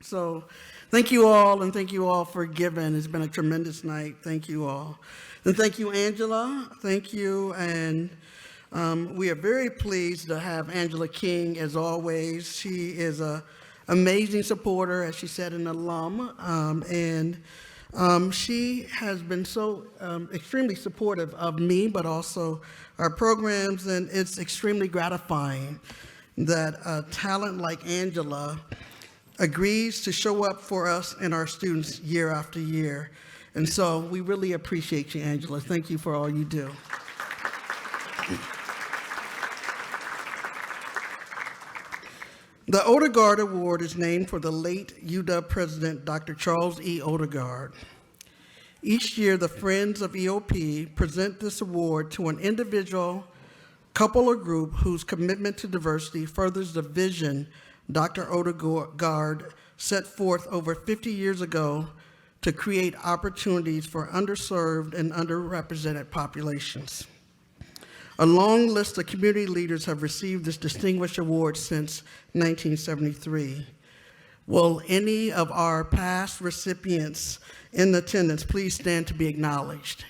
So thank you all, and thank you all for giving. It's been a tremendous night. Thank you all. And thank you, Angela. Thank you. And we are very pleased to have Angela King, as always. She is an amazing supporter, as she said, an alum. She has been so extremely supportive of me, but also our programs, and it's extremely gratifying that a talent like Angela agrees to show up for us and our students year after year. And so we really appreciate you, Angela. Thank you for all you do. The Odegaard Award is named for the late UW President, Dr. Charles E. Odegaard. Each year, the Friends of EOP present this award to an individual, couple, or group whose commitment to diversity furthers the vision Dr. Odegaard set forth over 50 years ago to create opportunities for underserved and underrepresented populations. A long list of community leaders have received this distinguished award since 1973. Will any of our past recipients in attendance please stand to be acknowledged?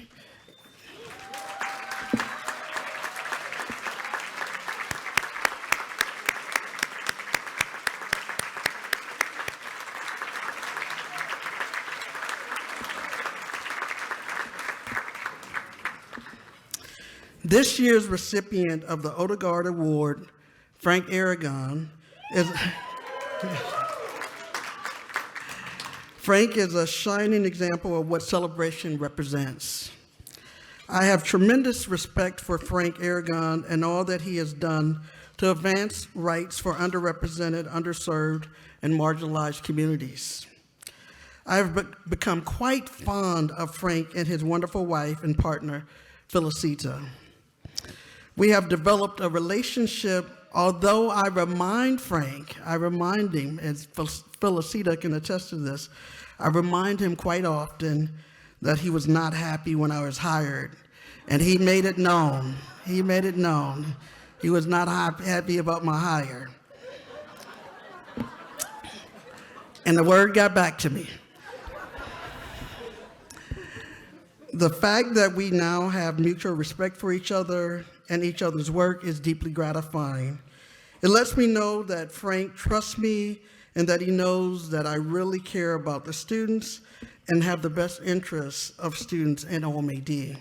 This year's recipient of the Odegaard Award, Frank Irigon, Frank is a shining example of what celebration represents. I have tremendous respect for Frank Irigon and all that he has done to advance rights for underrepresented, underserved, and marginalized communities. I have become quite fond of Frank and his wonderful wife and partner, Felicita. We have developed a relationship, although I remind him, as Felicita can attest to this, I remind him quite often that he was not happy when I was hired. And he made it known. He was not happy about my hire. And the word got back to me. The fact that we now have mutual respect for each other and each other's work is deeply gratifying. It lets me know that Frank trusts me and that he knows that I really care about the students and have the best interests of students in OMA&D.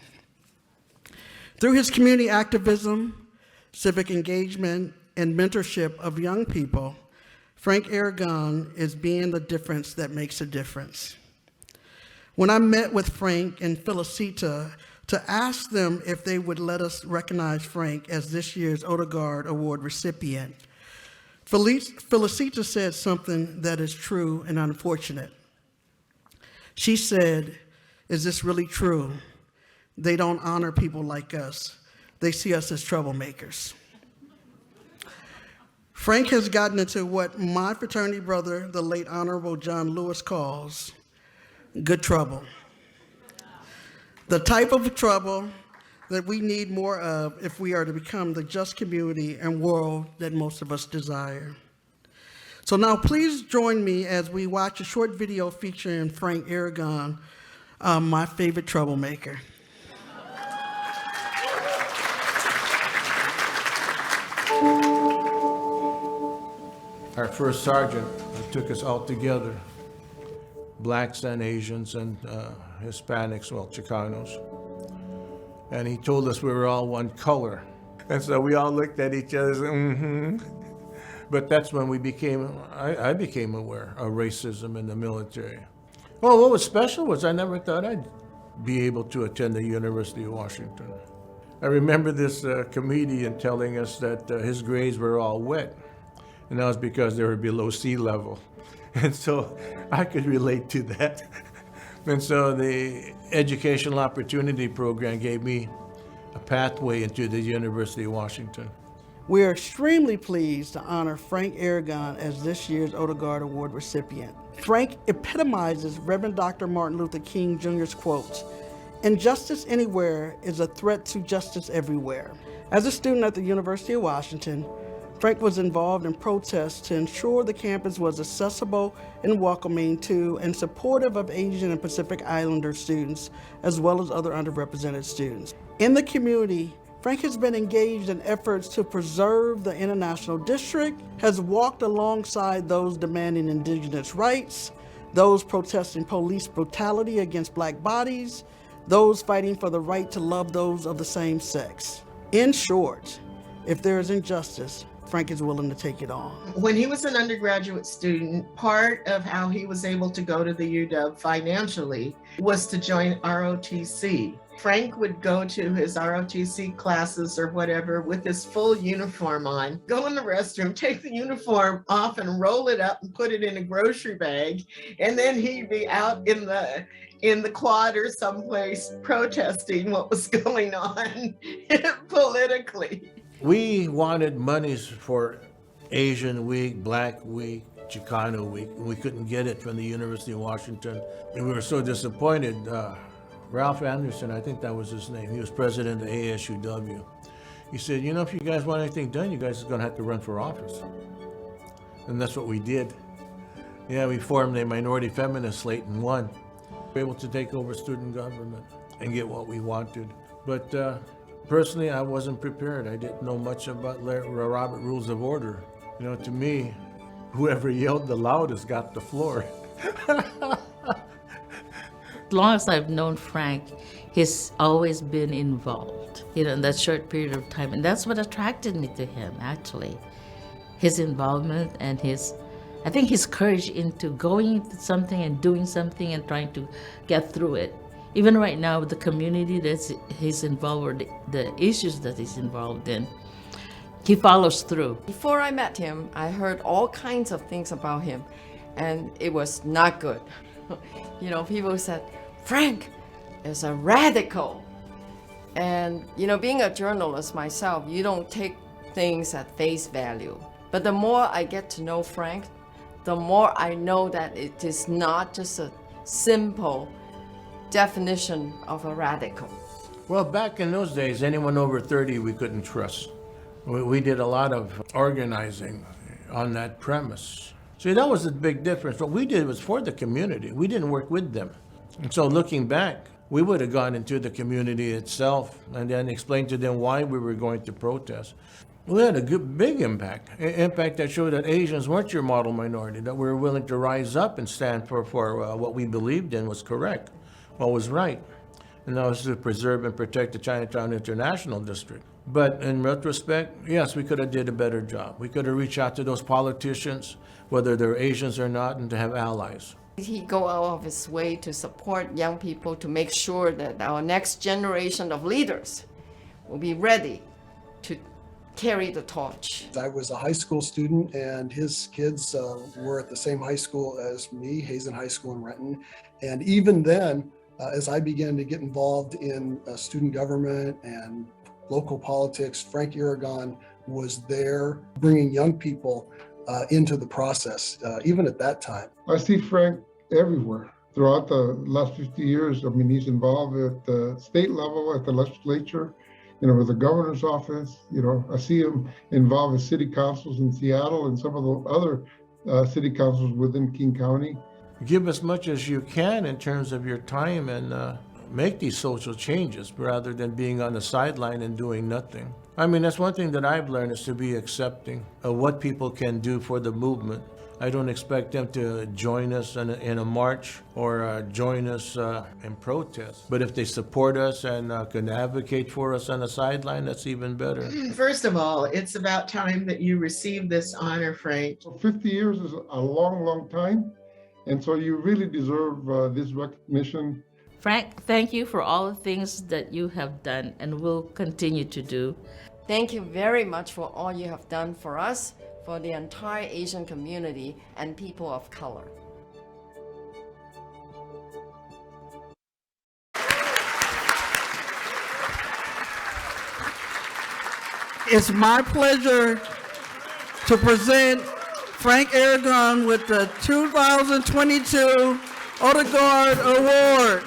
Through his community activism, civic engagement, and mentorship of young people, Frank Irigon is being the difference that makes a difference. When I met with Frank and Felicita to ask them if they would let us recognize Frank as this year's Odegaard Award recipient, Felicita said something that is true and unfortunate. She said, "Is this really true? They don't honor people like us. They see us as troublemakers." Frank has gotten into what my fraternity brother, the late Honorable John Lewis, calls good trouble. The type of trouble that we need more of if we are to become the just community and world that most of us desire. So now please join me as we watch a short video featuring Frank Irigon, my favorite troublemaker. Our first sergeant took us all together, blacks and Asians and Hispanics, well, Chicanos. And he told us we were all one color. And so we all looked at each other and said, But that's when I became aware of racism in the military. Well, what was special was I never thought I'd be able to attend the University of Washington. I remember this comedian telling us that his grades were all wet, and that was because they were below sea level. And so I could relate to that. And so the Educational Opportunity Program gave me a pathway into the University of Washington. We are extremely pleased to honor Frank Irigon as this year's Odegaard Award recipient. Frank epitomizes Reverend Dr. Martin Luther King Jr.'s quotes, "Injustice anywhere is a threat to justice everywhere." As a student at the University of Washington, Frank was involved in protests to ensure the campus was accessible and welcoming to and supportive of Asian and Pacific Islander students, as well as other underrepresented students. In the community, Frank has been engaged in efforts to preserve the International District, has walked alongside those demanding indigenous rights, those protesting police brutality against Black bodies, those fighting for the right to love those of the same sex. In short, if there is injustice, Frank is willing to take it on. When he was an undergraduate student, part of how he was able to go to the UW financially was to join ROTC. Frank would go to his ROTC classes or whatever with his full uniform on, go in the restroom, take the uniform off and roll it up and put it in a grocery bag. And then he'd be out in the quad or someplace protesting what was going on politically. We wanted monies for Asian Week, Black Week, Chicano Week, and we couldn't get it from the University of Washington. And we were so disappointed. Ralph Anderson, I think that was his name, he was president of ASUW. He said, you know, if you guys want anything done, you guys are gonna have to run for office. And that's what we did. Yeah, we formed a minority feminist slate and won. We were able to take over student government and get what we wanted. But personally, I wasn't prepared. I didn't know much about Robert Rules of Order. You know, to me, whoever yelled the loudest got the floor. As long as I've known Frank, he's always been involved, you know, in that short period of time. And that's what attracted me to him, actually. His involvement and I think his courage into going into something and doing something and trying to get through it. Even right now, with the community that he's involved with, the issues that he's involved in, he follows through. Before I met him, I heard all kinds of things about him, and it was not good. You know, people said, Frank is a radical. And, you know, being a journalist myself, you don't take things at face value. But the more I get to know Frank, the more I know that it is not just a simple definition of a radical. Well, back in those days, anyone over 30 we couldn't trust. We did a lot of organizing on that premise. See, that was the big difference. What we did was for the community. We didn't work with them. And so looking back, we would have gone into the community itself and then explained to them why we were going to protest. We had a big impact that showed that Asians weren't your model minority, that we were willing to rise up and stand for what we believed in was correct, what was right. And that was to preserve and protect the Chinatown International District. But in retrospect, yes, we could have did a better job. We could have reached out to those politicians, whether they're Asians or not, and to have allies. He go out of his way to support young people to make sure that our next generation of leaders will be ready to carry the torch. I was a high school student, and his kids were at the same high school as me, Hazen High School in Renton. And even then, as I began to get involved in student government and local politics, Frank Irigon was there bringing young people into the process, even at that time. I see Frank everywhere. Throughout the last 50 years, I mean, he's involved at the state level, at the legislature, you know, with the governor's office. You know, I see him involved with city councils in Seattle and some of the other city councils within King County. Give as much as you can in terms of your time and make these social changes rather than being on the sideline and doing nothing. I mean, that's one thing that I've learned, is to be accepting of what people can do for the movement. I don't expect them to join us in a march or join us in protest. But if they support us and can advocate for us on the sideline, that's even better. First of all, it's about time that you receive this honor, Frank. So 50 years is a long, long time. And so you really deserve this recognition. Frank, thank you for all the things that you have done and will continue to do. Thank you very much for all you have done for us, for the entire Asian community and people of color. It's my pleasure to present Frank Irigon with the 2022 Odegaard Award.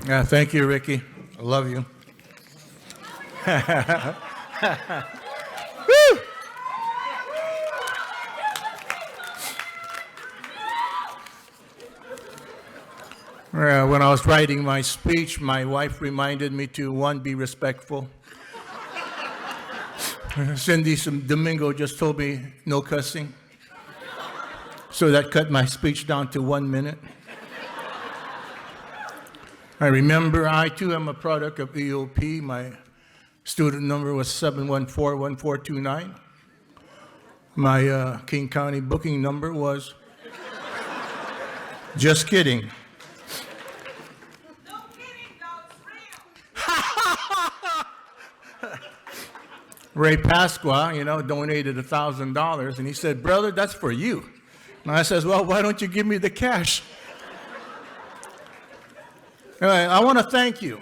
Yeah, thank you, Ricky. I love you. Woo! When I was writing my speech, my wife reminded me to, one, be respectful. Cindy Domingo just told me no cussing. So that cut my speech down to 1 minute. I remember I too am a product of EOP. My student number was 7141429. My King County booking number was, just kidding. Ray Pasqua, donated $1,000, and he said, "Brother, that's for you." And I says, "Well, why don't you give me the cash?" Anyway, I want to thank you.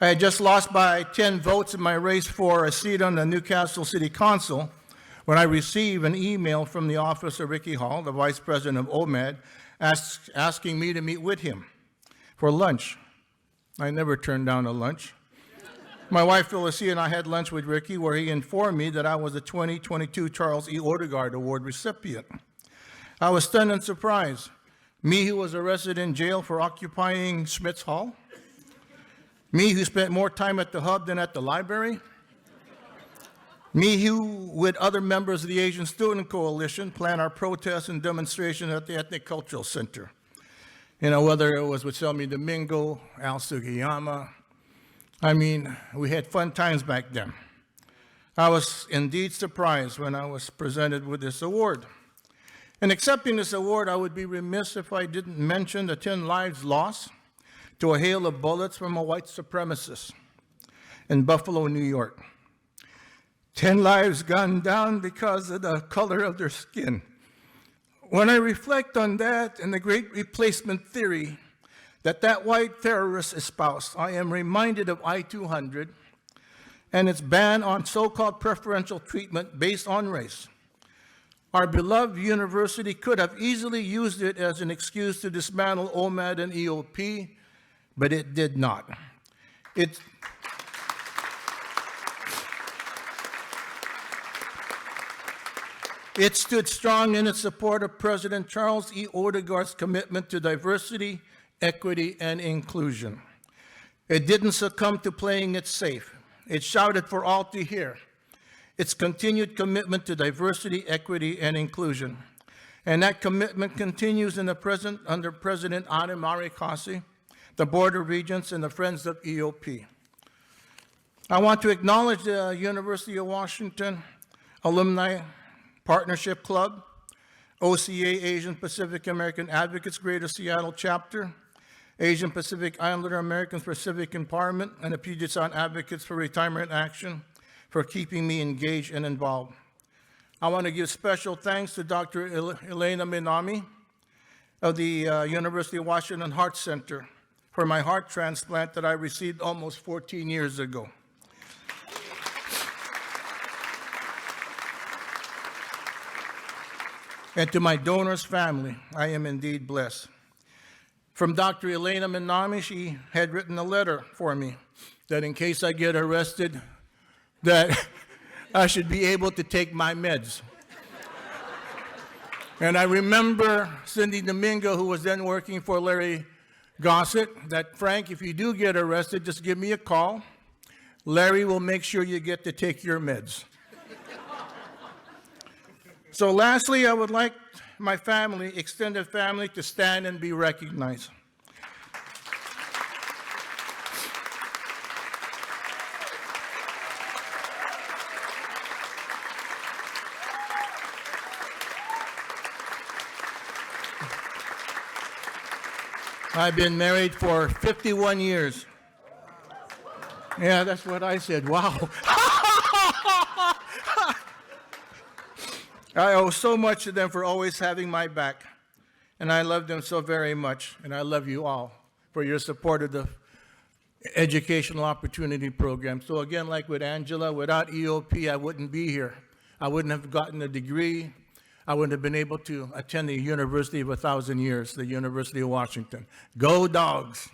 I had just lost by 10 votes in my race for a seat on the Newcastle City Council when I received an email from the office of Ricky Hall, the Vice President of OMA&D, asking me to meet with him for lunch. I never turned down a lunch. My wife, Phyllis, and I had lunch with Ricky, where he informed me that I was the 2022 Charles E. Odegaard Award recipient. I was stunned and surprised. Me, who was arrested in jail for occupying Smith's Hall. Me, who spent more time at the hub than at the library. Me, who, with other members of the Asian Student Coalition, planned our protests and demonstrations at the Ethnic Cultural Center. Whether it was with Selmy Domingo, Al Sugiyama. We had fun times back then. I was indeed surprised when I was presented with this award. In accepting this award, I would be remiss if I didn't mention the 10 lives lost to a hail of bullets from a white supremacist in Buffalo, New York. 10 lives gone down because of the color of their skin. When I reflect on that and the great replacement theory that white terrorist espoused, I am reminded of I-200 and its ban on so-called preferential treatment based on race. Our beloved university could have easily used it as an excuse to dismantle OMA&D and EOP, but it did not. It stood strong in its support of President Charles E. Odegaard's commitment to diversity, equity, and inclusion. It didn't succumb to playing it safe. It shouted for all to hear its continued commitment to diversity, equity, and inclusion. And that commitment continues in the present under President Adam Arikasi, the Board of Regents, and the Friends of EOP. I want to acknowledge the University of Washington Alumni Partnership Club, OCA Asian Pacific American Advocates Greater Seattle Chapter, Asian Pacific Islander Americans for Civic Empowerment, and the Puget Sound Advocates for Retirement Action for keeping me engaged and involved. I want to give special thanks to Dr. Elena Minami of the University of Washington Heart Center for my heart transplant that I received almost 14 years ago. And to my donor's family, I am indeed blessed. From Dr. Elena Minami, she had written a letter for me that in case I get arrested, that I should be able to take my meds. And I remember Cindy Domingo, who was then working for Larry Gossett, that, "Frank, if you do get arrested, just give me a call. Larry will make sure you get to take your meds." So lastly, I would like my family, extended family, to stand and be recognized. I've been married for 51 years. Yeah, that's what I said. Wow. I owe so much to them for always having my back, and I love them so very much, and I love you all for your support of the Educational Opportunity Program. So again, like with Angela, without EOP, I wouldn't be here. I wouldn't have gotten a degree. I wouldn't have been able to attend the University of 1,000 Years, the University of Washington. Go Dogs!